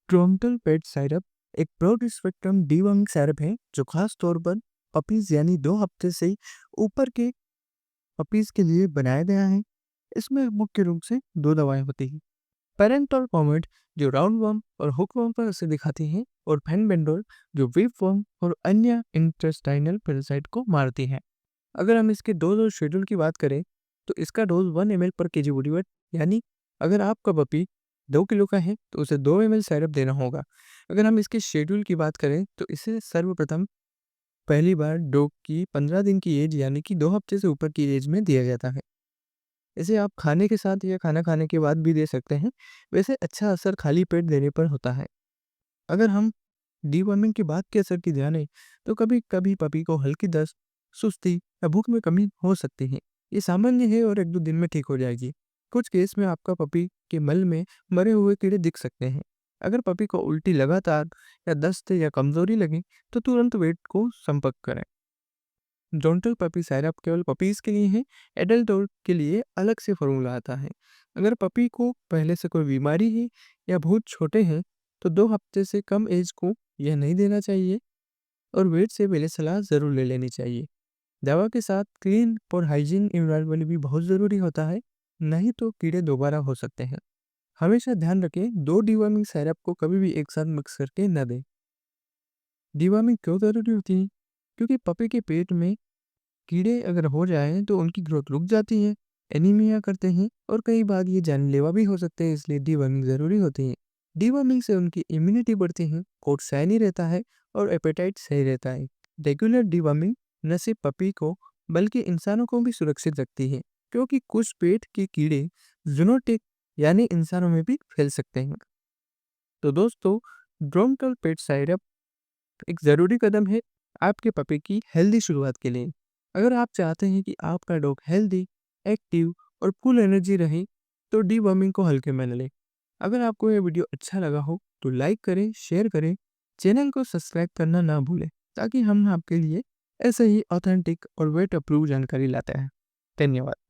ट्रोंटल पेट syrup एक broad spectrum deworming syrup है जो खास तौर पर पपीज यानी 2 हफ्ते से ऊपर के पपीज के लिए बनाया गया है। इसमें मुख्य रूप से 2 दवाएं होती हैं। पेरेंटल पॉमेट जो राउंड वर्म और हुक वर्म पर असर दिखाती है, और फेनबेंडोल जो वीप वर्म और अन्य इंटेस्टाइनल पैरासाइट को मारती है। अगर हम इसके डोज और शेड्यूल की बात करें तो इसका डोज 1 ml पर केजी बॉडी वेट, यानी अगर आपका पपी 2 किलो का है तो उसे 2 ml सिरप देना होगा। अगर हम इसके शेड्यूल की बात करें तो इसे सर्वप्रथम पहली बार डॉग की 15 दिन की एज यानी कि 2 हफ्ते से ऊपर की एज में दिया जाता है। इसे आप खाने के साथ या खाना खाने के बाद भी दे सकते हैं। वैसे अच्छा असर खाली पेट देने पर होता है। अगर हम डीवर्मिंग के बाद के असर की जाने तो कभी कभी पपी को हल्की दस्त, सुस्ती या भूख में कमी हो सकती है। ये सामान्य है और 1-2 दिन में ठीक हो जाएगी। कुछ केस में आपका पपी के मल में मरे हुए कीड़े दिख सकते हैं। अगर पपी को उल्टी लगातार या दस्त या कमजोरी लगे तो तुरंत वेट को संपर्क करें। डोंटल पपी साइरप केवल पपीज के लिए है। एडल्ट डॉग के लिए अलग से फॉर्मूला आता है। अगर पपी को पहले से कोई बीमारी है या बहुत छोटे हैं तो 2 हफ्ते से कम एज को यह नहीं देना चाहिए, और वेट से पहले सलाह ज़रूर ले लेनी चाहिए। दवा के साथ क्लीन और हाइजीन इन्वायरमेंट भी बहुत ज़रूरी होता है, नहीं तो कीड़े दोबारा हो सकते हैं। हमेशा ध्यान रखें, 2 डिवर्मिंग सिरप को कभी भी एक साथ मिक्स करके न दें। डिवर्मिंग क्यों ज़रूरी होती है? क्योंकि पपी के पेट में कीड़े अगर हो जाएँ तो उनकी ग्रोथ रुक जाती है, एनीमिया करते हैं और कई बार ये जानलेवा भी हो सकते हैं, इसलिए डिवर्मिंग ज़रूरी होती है। डिवर्मिंग से उनकी इम्यूनिटी बढ़ती है, कोट शाइनी रहता है और एपेटाइट सही रहता है। रेगुलर डिवर्मिंग न सिर्फ पपी को बल्कि इंसानों को भी सुरक्षित रखती है, क्योंकि कुछ पेट के कीड़े जूनोटिक यानी इंसानों में भी फैल सकते हैं। तो दोस्तों, ड्रोमटल पेट साइरप एक ज़रूरी कदम है आपके पपी की हेल्दी शुरुआत के लिए। अगर आप चाहते हैं कि आपका डॉग हेल्दी, एक्टिव और फुल एनर्जी रहे, तो डीवर्मिंग को हल्के में न लें। अगर आपको ये वीडियो अच्छा लगा हो तो लाइक करें, शेयर करें, चैनल को सब्सक्राइब करना ना भूलें, ताकि हम आपके लिए ऐसे ही ऑथेंटिक और वेट अप्रूव जानकारी लाते हैं। धन्यवाद।